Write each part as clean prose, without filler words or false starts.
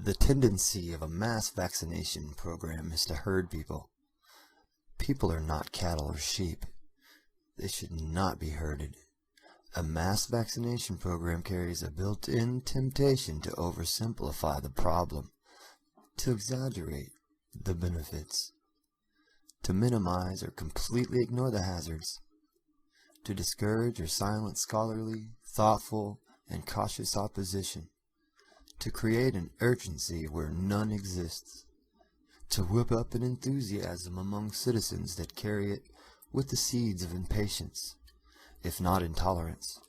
The tendency of a mass vaccination program is to herd people. People are not cattle or sheep. They should not be herded. A mass vaccination program carries a built-in temptation to oversimplify the problem, to exaggerate the benefits, to minimize or completely ignore the hazards, to discourage or silence scholarly, thoughtful, and cautious opposition, to create an urgency where none exists, to whip up an enthusiasm among citizens that carry it with the seeds of impatience, if not intolerance,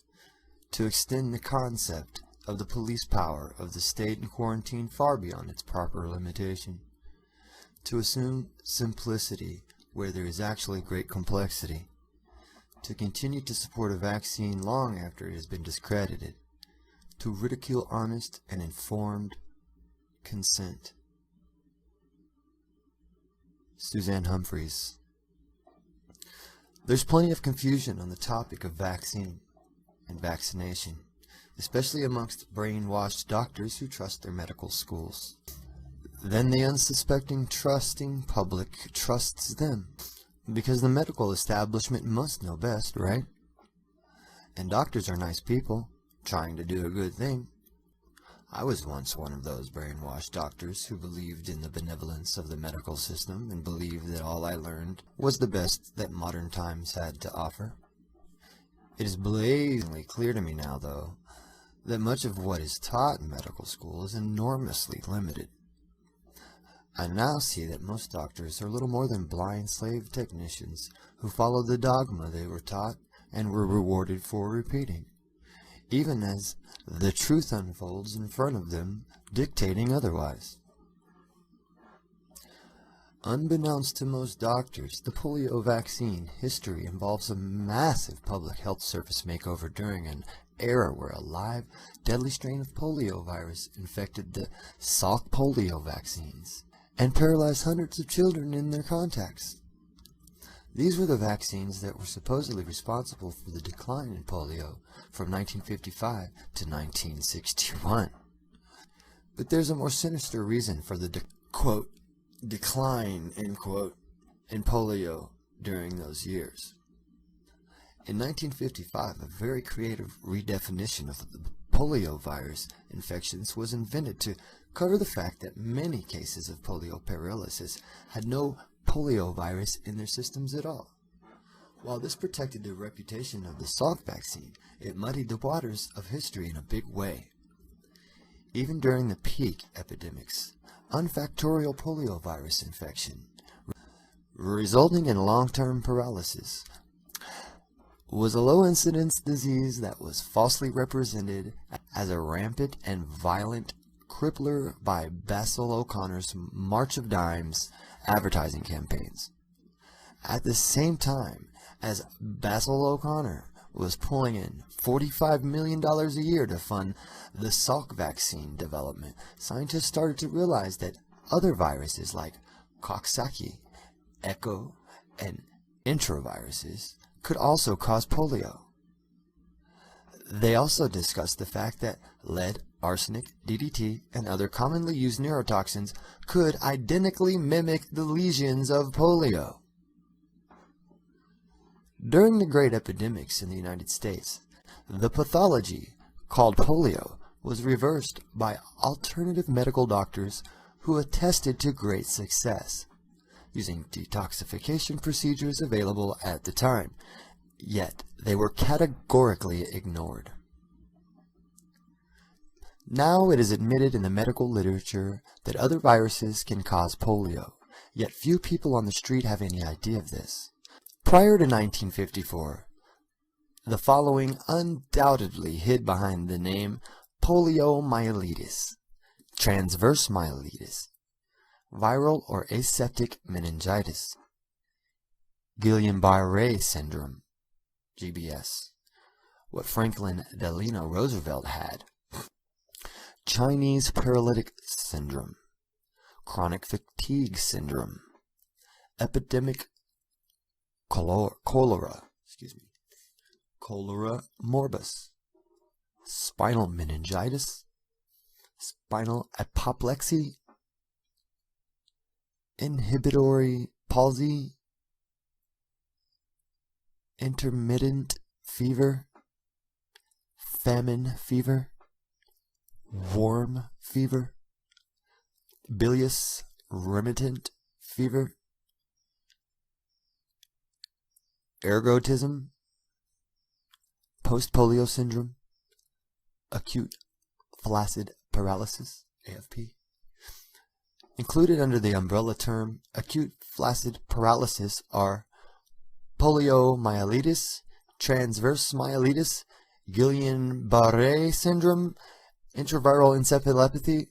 to extend the concept of the police power of the state and quarantine far beyond its proper limitation, to assume simplicity where there is actually great complexity, to continue to support a vaccine long after it has been discredited, to ridicule honest and informed consent. Suzanne Humphreys. There's plenty of confusion on the topic of vaccine and vaccination, especially amongst brainwashed doctors who trust their medical schools. Then the unsuspecting, trusting public trusts them, because the medical establishment must know best, right? And doctors are nice people, trying to do a good thing. I was once one of those brainwashed doctors who believed in the benevolence of the medical system and believed that all I learned was the best that modern times had to offer. It is blazingly clear to me now, though, that much of what is taught in medical school is enormously limited. I now see that most doctors are little more than blind slave technicians who followed the dogma they were taught and were rewarded for repeating, even as the truth unfolds in front of them, dictating otherwise. Unbeknownst to most doctors, the polio vaccine history involves a massive public health service makeover during an era where a live, deadly strain of polio virus infected the Salk polio vaccines and paralyzed hundreds of children in their contacts. These were the vaccines that were supposedly responsible for the decline in polio from 1955 to 1961. But there's a more sinister reason for the decline, end quote, in polio during those years. In 1955, a very creative redefinition of the polio virus infections was invented to cover the fact that many cases of polio paralysis had no polio virus in their systems at all. While this protected the reputation of the Salk vaccine, it muddied the waters of history in a big way. Even during the peak epidemics, unfactorial polio virus infection, resulting in long-term paralysis, was a low-incidence disease that was falsely represented as a rampant and violent crippler by Basil O'Connor's March of Dimes advertising campaigns. At the same time as Basil O'Connor was pulling in $45 million a year to fund the Salk vaccine development, scientists started to realize that other viruses like Coxsackie, Echo, and enteroviruses could also cause polio. They also discussed the fact that lead, arsenic, DDT, and other commonly used neurotoxins could identically mimic the lesions of polio. During the great epidemics in the United States, the pathology, called polio, was reversed by alternative medical doctors who attested to great success, using detoxification procedures available at the time, yet they were categorically ignored. Now it is admitted in the medical literature that other viruses can cause polio, yet few people on the street have any idea of this. Prior to 1954, the following undoubtedly hid behind the name poliomyelitis, transverse myelitis, viral or aseptic meningitis, Guillain-Barré syndrome, GBS, what Franklin Delano Roosevelt had, Chinese paralytic syndrome, chronic fatigue syndrome, epidemic cholera morbus, spinal meningitis, spinal apoplexy, inhibitory palsy, intermittent fever, famine fever, warm fever, bilious remittent fever, ergotism, post-polio syndrome, acute flaccid paralysis, AFP. Included under the umbrella term acute flaccid paralysis are poliomyelitis, transverse myelitis, Guillain-Barré syndrome, intraviral encephalopathy.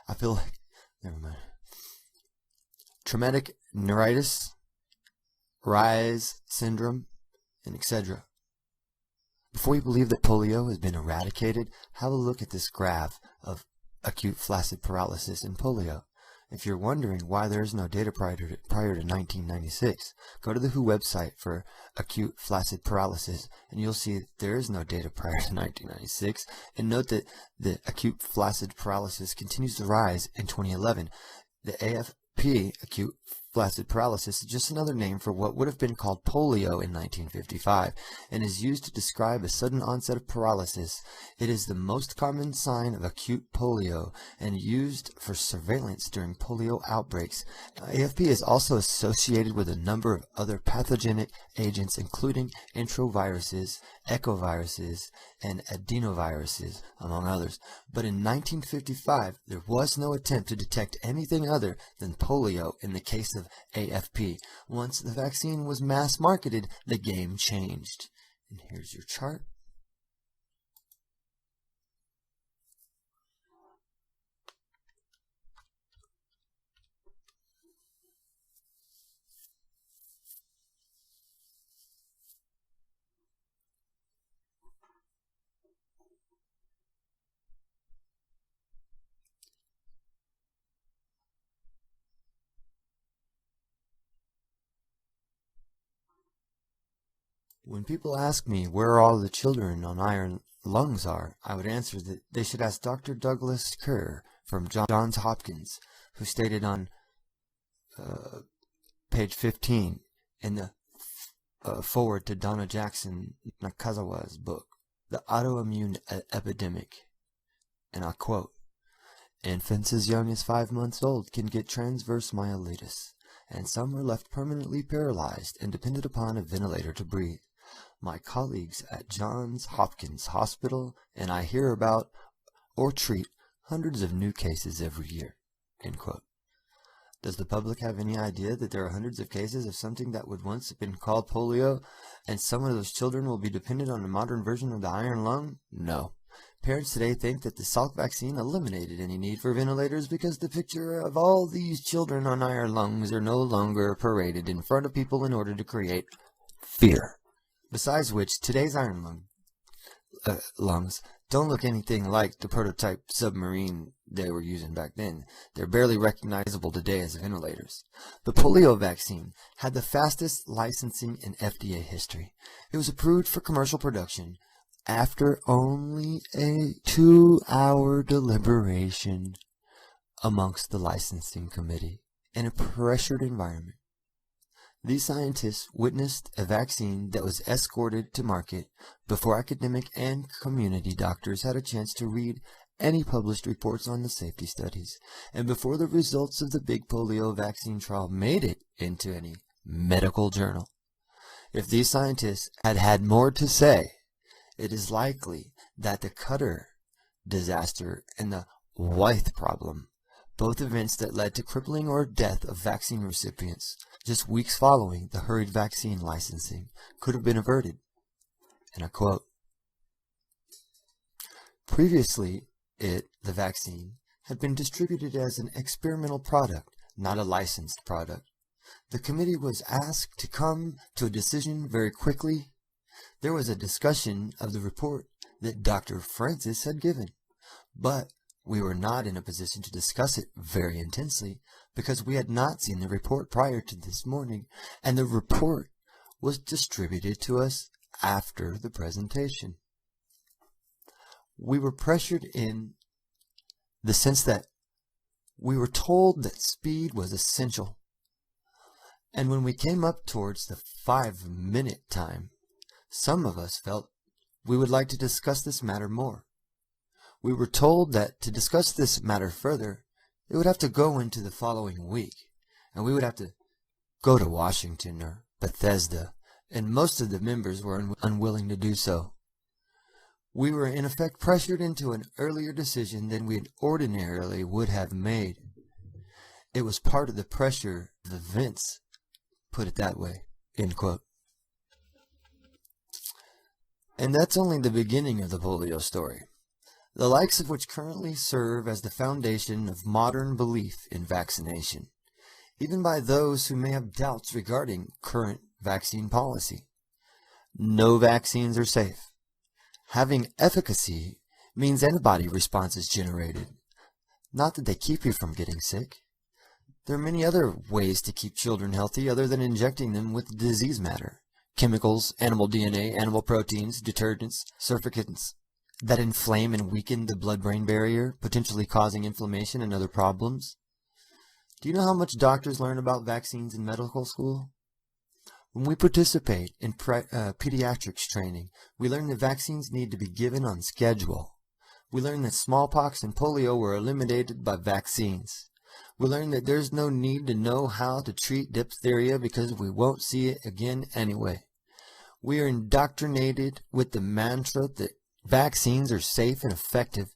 I feel like, never mind. Traumatic neuritis, Rise syndrome, and etc. Before you believe that polio has been eradicated, have a look at this graph of acute flaccid paralysis and polio. If you're wondering why there is no data prior to 1996, go to the WHO website for acute flaccid paralysis and you'll see that there is no data prior to 1996, and note that the acute flaccid paralysis continues to rise in 2011. The AFP, acute flaccid paralysis, is just another name for what would have been called polio in 1955 and is used to describe a sudden onset of paralysis. It is the most common sign of acute polio and used for surveillance during polio outbreaks. AFP is also associated with a number of other pathogenic agents, including enteroviruses, echoviruses, and adenoviruses, among others. But in 1955, there was no attempt to detect anything other than polio in the case of AFP. Once the vaccine was mass marketed, the game changed. And here's your chart. When people ask me where all the children on iron lungs are, I would answer that they should ask Dr. Douglas Kerr from Johns Hopkins, who stated on page 15 in the forward to Donna Jackson Nakazawa's book, The Autoimmune Epidemic, and I quote, "Infants as young as 5 months old can get transverse myelitis, and some are left permanently paralyzed and dependent upon a ventilator to breathe. My colleagues at Johns Hopkins Hospital and I hear about or treat hundreds of new cases every year." End quote. Does the public have any idea that there are hundreds of cases of something that would once have been called polio, and some of those children will be dependent on a modern version of the iron lung? No. Parents today think that the Salk vaccine eliminated any need for ventilators because the picture of all these children on iron lungs are no longer paraded in front of people in order to create fear. Besides which, today's iron lungs don't look anything like the prototype submarine they were using back then. They're barely recognizable today as ventilators. The polio vaccine had the fastest licensing in FDA history. It was approved for commercial production after only a 2-hour deliberation amongst the licensing committee in a pressured environment. These scientists witnessed a vaccine that was escorted to market before academic and community doctors had a chance to read any published reports on the safety studies, and before the results of the big polio vaccine trial made it into any medical journal. If these scientists had had more to say, it is likely that the Cutter disaster and the Wyeth problem, both events that led to crippling or death of vaccine recipients just weeks following the hurried vaccine licensing, could have been averted. And I quote, "Previously, the vaccine, had been distributed as an experimental product, not a licensed product. The committee was asked to come to a decision very quickly. There was a discussion of the report that Dr. Francis had given, but we were not in a position to discuss it very intensely because we had not seen the report prior to this morning, and the report was distributed to us after the presentation. We were pressured in the sense that we were told that speed was essential. And when we came up towards the 5-minute time, some of us felt we would like to discuss this matter more. We were told that to discuss this matter further, it would have to go into the following week, and we would have to go to Washington or Bethesda, and most of the members were unwilling to do so. We were in effect pressured into an earlier decision than we ordinarily would have made. It was part of the pressure of events, put it that way, end quote. And that's only the beginning of the polio story, the likes of which currently serve as the foundation of modern belief in vaccination, even by those who may have doubts regarding current vaccine policy. No vaccines are safe. Having efficacy means antibody response is generated, not that they keep you from getting sick. There are many other ways to keep children healthy other than injecting them with disease matter, chemicals, animal DNA, animal proteins, detergents, surfactants that inflame and weaken the blood-brain barrier, potentially causing inflammation and other problems. Do you know how much doctors learn about vaccines in medical school? When we participate in pediatrics training, we learn that vaccines need to be given on schedule. We learn that smallpox and polio were eliminated by vaccines. We learn that there's no need to know how to treat diphtheria because we won't see it again anyway. We are indoctrinated with the mantra that vaccines are safe and effective,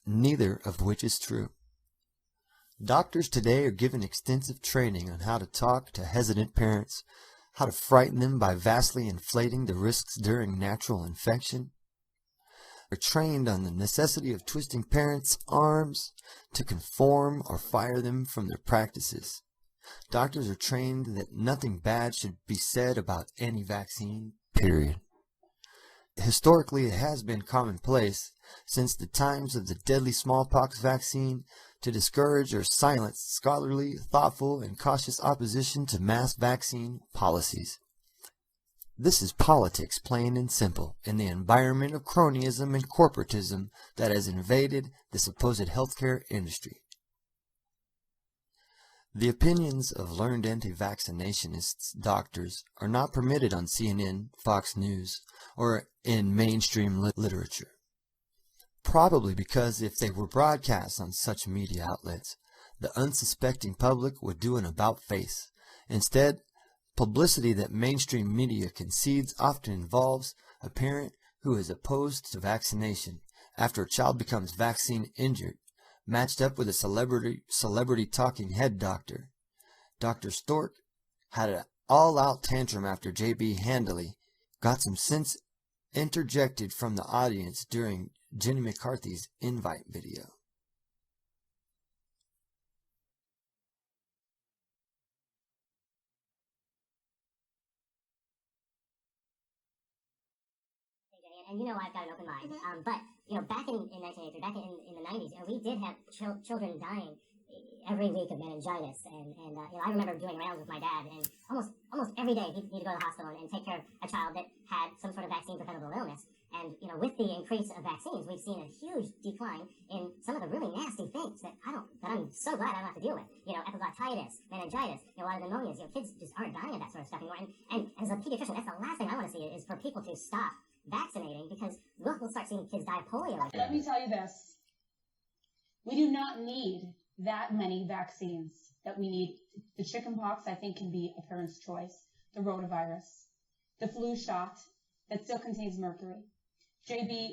neither of which is true. Doctors today are given extensive training on how to talk to hesitant parents, how to frighten them by vastly inflating the risks during natural infection. They're trained on the necessity of twisting parents' arms to conform or fire them from their practices. Doctors are trained that nothing bad should be said about any vaccine, period. Historically, it has been commonplace since the times of the deadly smallpox vaccine to discourage or silence scholarly, thoughtful, and cautious opposition to mass vaccine policies. This is politics, plain and simple, in the environment of cronyism and corporatism that has invaded the supposed healthcare industry. The opinions of learned anti-vaccinationists doctors are not permitted on CNN, Fox News, or in mainstream literature. Probably because if they were broadcast on such media outlets, the unsuspecting public would do an about-face. Instead, publicity that mainstream media concedes often involves a parent who is opposed to vaccination after a child becomes vaccine injured, matched up with a celebrity talking head doctor. Dr. Stork had an all-out tantrum after J.B. Handley got some sense interjected from the audience during Jenny McCarthy's invite video. And you know I've got an open mind, but back in 1983, back in the 90s, we did have children dying every week of meningitis, and I remember doing rounds with my dad, and almost every day he'd go to the hospital and take care of a child that had some sort of vaccine preventable illness. And with the increase of vaccines, we've seen a huge decline in some of the really nasty things that I'm so glad I don't have to deal with. Epiglottitis, meningitis, a lot of pneumonias. Kids just aren't dying of that sort of stuff anymore. And as a pediatrician, that's the last thing I want to see is for people to stop vaccinating, because we'll start seeing kids die of polio. Let me tell you this. We do not need that many vaccines that we need. The chickenpox, I think, can be a parent's choice. The rotavirus, the flu shot that still contains mercury. JB,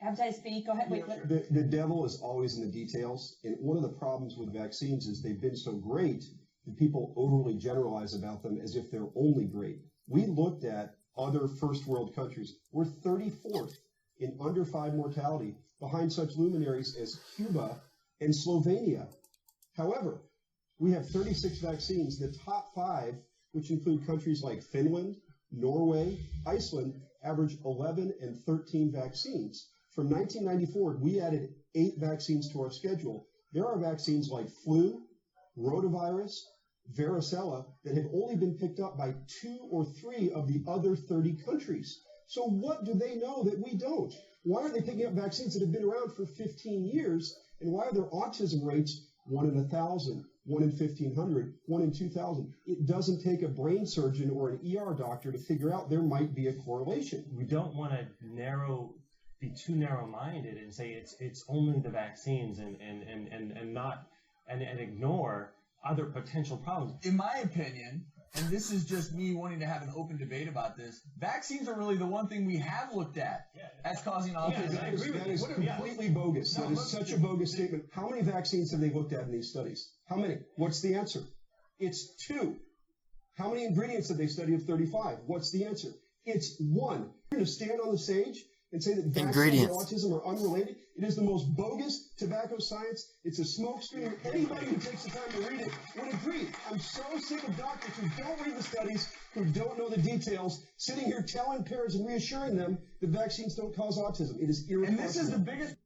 hepatitis B, go ahead. Wait. The devil is always in the details. And one of the problems with vaccines is they've been so great that people overly generalize about them as if they're only great. We looked at other first world countries. We're 34th in under 5 mortality behind such luminaries as Cuba and Slovenia. However, we have 36 vaccines. The top 5, which include countries like Finland, Norway, Iceland, average 11 and 13 vaccines. From 1994, we added 8 vaccines to our schedule. There are vaccines like flu, rotavirus, varicella that have only been picked up by 2 or 3 of the other 30 countries. So what do they know that we don't? Why are they picking up vaccines that have been around for 15 years? And why are their autism rates 1 in 1,000, 1 in 1,500, 1 in 2,000? It doesn't take a brain surgeon or an ER doctor to figure out there might be a correlation. We don't want to be too narrow-minded and say it's only the vaccines and ignore other potential problems. In my opinion, and this is just me wanting to have an open debate about this, vaccines are really the one thing we have looked at as causing autism. That is completely bogus. That is such a bogus statement. How many vaccines have they looked at in these studies? How many? What's the answer? It's 2. How many ingredients did they study of 35? What's the answer? It's 1. You're going to stand on the stage and say that vaccines and autism are unrelated? It is the most bogus tobacco science. It's a smokescreen. Anybody who takes the time to read it would agree. I'm so sick of doctors who don't read the studies, who don't know the details, sitting here telling parents and reassuring them that vaccines don't cause autism. It is irresponsible. And this is the biggest...